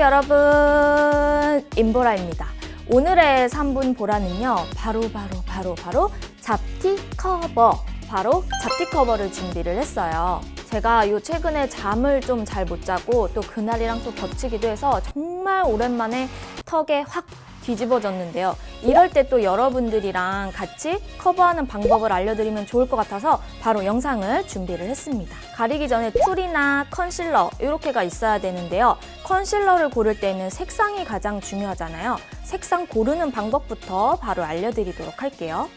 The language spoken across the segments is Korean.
여러분, 임보라입니다. 오늘의 3분 보라는요, 바로 잡티 커버, 바로 잡티 커버를 준비를 했어요. 제가 최근에 잠을 좀 잘 못 자고 또 그날이랑 또 겹치기도 해서 정말 오랜만에 턱에 확 뒤집어졌는데요. 이럴 때 또 여러분들이랑 같이 커버하는 방법을 알려드리면 좋을 것 같아서 바로 영상을 준비를 했습니다. 가리기 전에 툴이나 컨실러 이렇게가 있어야 되는데요. 컨실러를 고를 때는 색상이 가장 중요하잖아요. 색상 고르는 방법부터 바로 알려드리도록 할게요.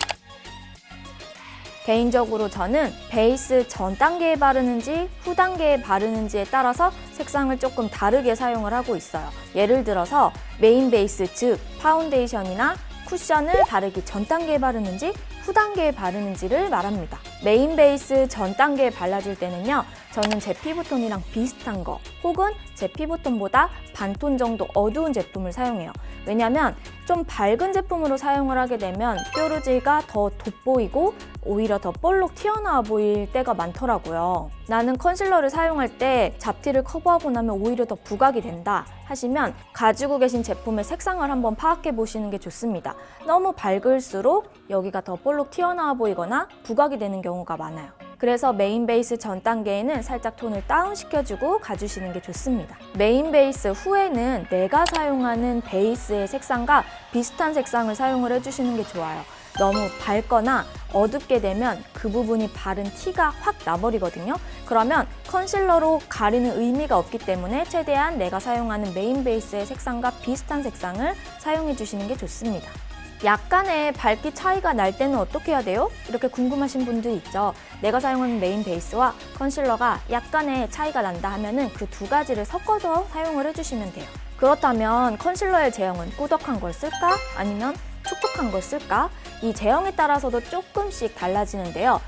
개인적으로 저는 베이스 전 단계에 바르는지 후 단계에 바르는지에 따라서 색상을 조금 다르게 사용을 하고 있어요. 예를 들어서 메인 베이스, 즉 파운데이션이나 쿠션을 바르기 전 단계에 바르는지 후 단계에 바르는지를 말합니다. 메인 베이스 전 단계에 발라줄 때는요, 저는 제 피부톤이랑 비슷한 거 혹은 제 피부톤보다 반톤 정도 어두운 제품을 사용해요. 왜냐면 좀 밝은 제품으로 사용을 하게 되면 뾰루지가 더 돋보이고 오히려 더 볼록 튀어나와 보일 때가 많더라고요. 나는 컨실러를 사용할 때 잡티를 커버하고 나면 오히려 더 부각이 된다 하시면 가지고 계신 제품의 색상을 한번 파악해 보시는 게 좋습니다. 너무 밝을수록 여기가 더 볼록 튀어나와 보이거나 부각이 되는 경우가 많아요. 그래서 메인 베이스 전 단계에는 살짝 톤을 다운시켜주고 가주시는 게 좋습니다. 메인 베이스 후에는 내가 사용하는 베이스의 색상과 비슷한 색상을 사용을 해주시는 게 좋아요. 너무 밝거나 어둡게 되면 그 부분이 바른 티가 확 나버리거든요. 그러면 컨실러로 가리는 의미가 없기 때문에 최대한 내가 사용하는 메인 베이스의 색상과 비슷한 색상을 사용해 주시는 게 좋습니다. 약간의 밝기 차이가 날 때는 어떻게 해야 돼요? 이렇게 궁금하신 분들 있죠. 내가 사용하는 메인 베이스와 컨실러가 약간의 차이가 난다 하면은 그 두 가지를 섞어서 사용을 해주시면 돼요. 그렇다면 컨실러의 제형은 꾸덕한 걸 쓸까? 아니면 촉촉한 걸 쓸까? 이 제형에 따라서도 조금씩 달라지는데요.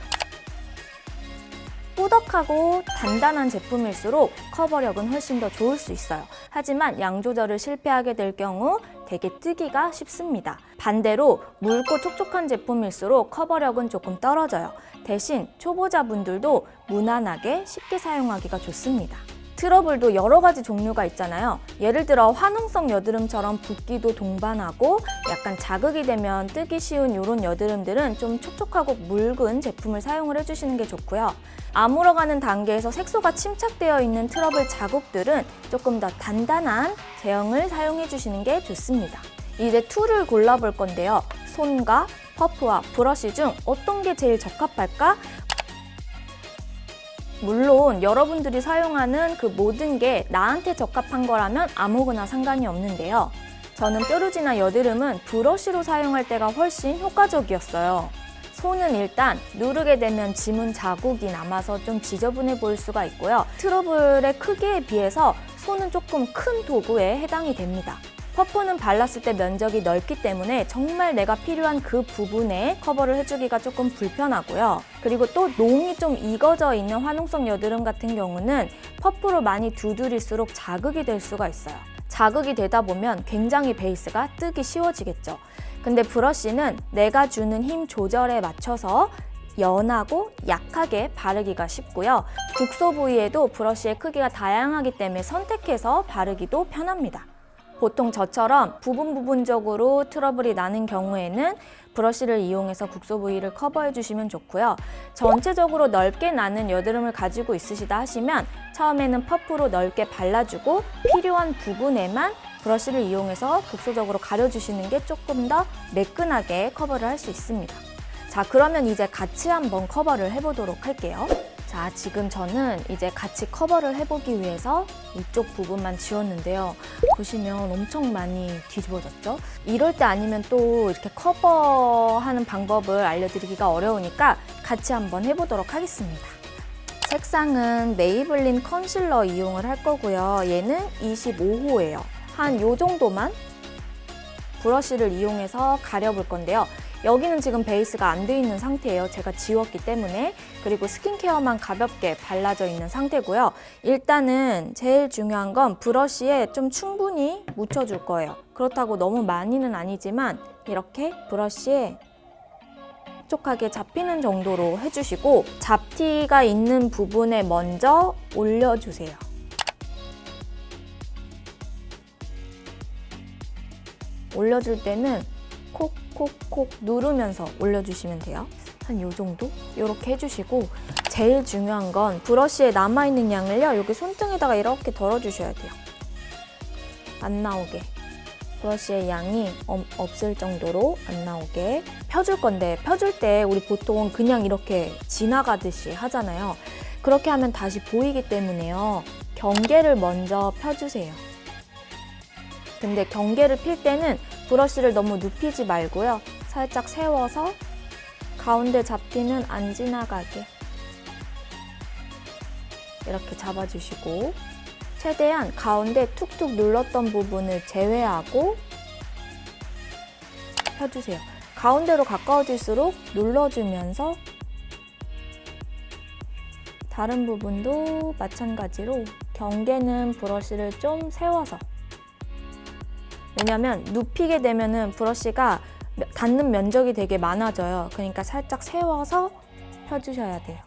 꾸덕하고 단단한 제품일수록 커버력은 훨씬 더 좋을 수 있어요. 하지만 양 조절을 실패하게 될 경우 되게 뜨기가 쉽습니다. 반대로 묽고 촉촉한 제품일수록 커버력은 조금 떨어져요. 대신 초보자분들도 무난하게 쉽게 사용하기가 좋습니다. 트러블도 여러 가지 종류가 있잖아요. 예를 들어 화농성 여드름처럼 붓기도 동반하고 약간 자극이 되면 뜨기 쉬운 이런 여드름들은 좀 촉촉하고 묽은 제품을 사용을 해주시는 게 좋고요. 아물어가는 단계에서 색소가 침착되어 있는 트러블 자국들은 조금 더 단단한 제형을 사용해 주시는 게 좋습니다. 이제 툴을 골라볼 건데요. 손과 퍼프와 브러쉬 중 어떤 게 제일 적합할까? 물론 여러분들이 사용하는 그 모든 게 나한테 적합한 거라면 아무거나 상관이 없는데요. 저는 뾰루지나 여드름은 브러쉬로 사용할 때가 훨씬 효과적이었어요. 손은 일단 누르게 되면 지문 자국이 남아서 좀 지저분해 보일 수가 있고요. 트러블의 크기에 비해서 손은 조금 큰 도구에 해당이 됩니다. 퍼프는 발랐을 때 면적이 넓기 때문에 정말 내가 필요한 그 부분에 커버를 해주기가 조금 불편하고요. 그리고 또 농이 좀 익어져 있는 화농성 여드름 같은 경우는 퍼프로 많이 두드릴수록 자극이 될 수가 있어요. 자극이 되다 보면 굉장히 베이스가 뜨기 쉬워지겠죠. 근데 브러쉬는 내가 주는 힘 조절에 맞춰서 연하고 약하게 바르기가 쉽고요. 국소 부위에도 브러쉬의 크기가 다양하기 때문에 선택해서 바르기도 편합니다. 보통 저처럼 부분적으로 트러블이 나는 경우에는 브러쉬를 이용해서 국소 부위를 커버해 주시면 좋고요. 전체적으로 넓게 나는 여드름을 가지고 있으시다 하시면 처음에는 퍼프로 넓게 발라주고 필요한 부분에만 브러쉬를 이용해서 국소적으로 가려주시는 게 조금 더 매끈하게 커버를 할 수 있습니다. 자, 그러면 이제 같이 한번 커버를 해보도록 할게요. 자, 지금 저는 이제 같이 커버를 해보기 위해서 이쪽 부분만 지웠는데요. 보시면 엄청 많이 뒤집어졌죠? 이럴 때 아니면 또 이렇게 커버하는 방법을 알려드리기가 어려우니까 같이 한번 해보도록 하겠습니다. 색상은 메이블린 컨실러 이용을 할 거고요. 얘는 25호예요. 한 요 정도만 브러쉬를 이용해서 가려볼 건데요. 여기는 지금 베이스가 안 돼 있는 상태예요. 제가 지웠기 때문에. 그리고 스킨케어만 가볍게 발라져 있는 상태고요. 일단은 제일 중요한 건 브러쉬에 좀 충분히 묻혀줄 거예요. 그렇다고 너무 많이는 아니지만 이렇게 브러쉬에 촉촉하게 잡히는 정도로 해주시고 잡티가 있는 부분에 먼저 올려주세요. 올려줄 때는 콕콕콕 누르면서 올려주시면 돼요. 한 요 정도? 이렇게 해주시고 제일 중요한 건 브러쉬에 남아있는 양을요, 여기 손등에다가 이렇게 덜어주셔야 돼요. 안 나오게. 브러쉬의 양이 없을 정도로 안 나오게 펴줄 건데, 펴줄 때 우리 보통 그냥 이렇게 지나가듯이 하잖아요. 그렇게 하면 다시 보이기 때문에요. 경계를 먼저 펴주세요. 근데 경계를 필 때는 브러쉬를 너무 눕히지 말고요. 살짝 세워서 가운데 잡티는 안 지나가게 이렇게 잡아주시고, 최대한 가운데 툭툭 눌렀던 부분을 제외하고 펴주세요. 가운데로 가까워질수록 눌러주면서 다른 부분도 마찬가지로 경계는 브러쉬를 좀 세워서, 왜냐면 눕히게 되면은 브러쉬가 닿는 면적이 되게 많아져요. 그러니까 살짝 세워서 펴주셔야 돼요.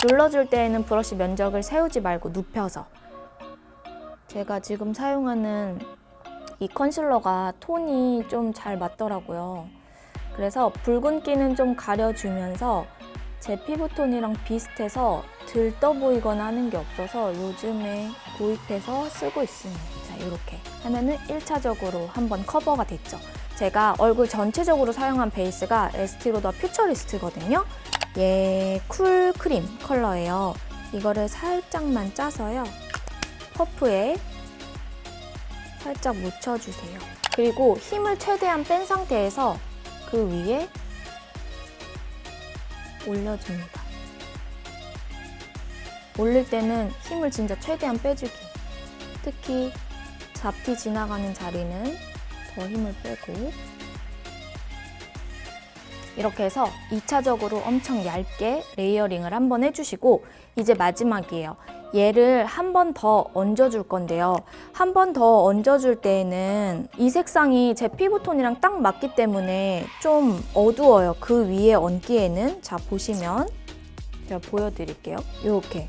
눌러줄 때에는 브러쉬 면적을 세우지 말고 눕혀서. 제가 지금 사용하는 이 컨실러가 톤이 좀 잘 맞더라고요. 그래서 붉은기는 좀 가려주면서 제 피부톤이랑 비슷해서 들떠 보이거나 하는 게 없어서 요즘에 구입해서 쓰고 있습니다. 자, 이렇게 하면은 1차적으로 한번 커버가 됐죠. 제가 얼굴 전체적으로 사용한 베이스가 에스티로더 퓨처리스트거든요. 얘 쿨 크림 컬러예요. 이거를 살짝만 짜서요, 퍼프에 살짝 묻혀주세요. 그리고 힘을 최대한 뺀 상태에서 그 위에 올려줍니다. 올릴 때는 힘을 진짜 최대한 빼주기. 특히 잡티 지나가는 자리는 더 힘을 빼고, 이렇게 해서 2차적으로 엄청 얇게 레이어링을 한번 해주시고, 이제 마지막이에요. 얘를 한 번 더 얹어줄 건데요. 한 번 더 얹어줄 때에는 이 색상이 제 피부톤이랑 딱 맞기 때문에 좀 어두워요. 그 위에 얹기에는. 자, 보시면 제가 보여드릴게요. 이렇게.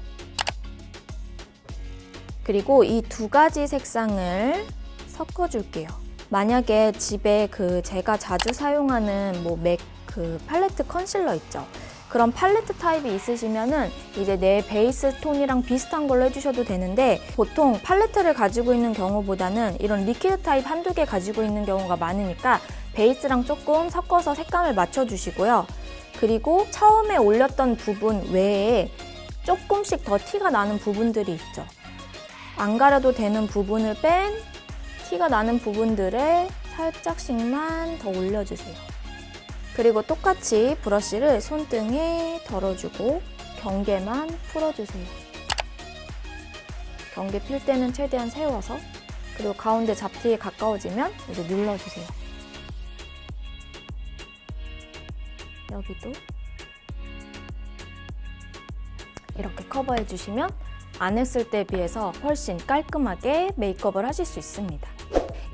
그리고 이 두 가지 색상을 섞어줄게요. 만약에 집에 제가 자주 사용하는 맥 팔레트 컨실러 있죠? 그런 팔레트 타입이 있으시면은 이제 내 베이스 톤이랑 비슷한 걸로 해주셔도 되는데, 보통 팔레트를 가지고 있는 경우보다는 이런 리퀴드 타입 한두 개 가지고 있는 경우가 많으니까 베이스랑 조금 섞어서 색감을 맞춰주시고요. 그리고 처음에 올렸던 부분 외에 조금씩 더 티가 나는 부분들이 있죠. 안 가려도 되는 부분을 뺀 티가 나는 부분들에 살짝씩만 더 올려주세요. 그리고 똑같이 브러쉬를 손등에 덜어주고 경계만 풀어주세요. 경계 필 때는 최대한 세워서, 그리고 가운데 잡티에 가까워지면 이제 눌러주세요. 여기도 이렇게 커버해주시면 안 했을 때에 비해서 훨씬 깔끔하게 메이크업을 하실 수 있습니다.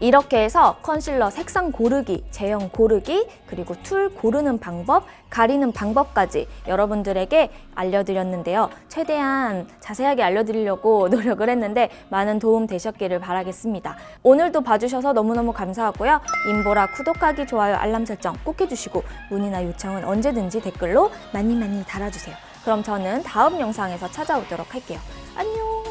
이렇게 해서 컨실러 색상 고르기, 제형 고르기, 그리고 툴 고르는 방법, 가리는 방법까지 여러분들에게 알려드렸는데요. 최대한 자세하게 알려드리려고 노력을 했는데 많은 도움 되셨기를 바라겠습니다. 오늘도 봐주셔서 너무너무 감사하고요. 임보라 구독하기, 좋아요, 알람 설정 꼭 해주시고 문의나 요청은 언제든지 댓글로 많이 달아주세요. 그럼 저는 다음 영상에서 찾아오도록 할게요. 안녕!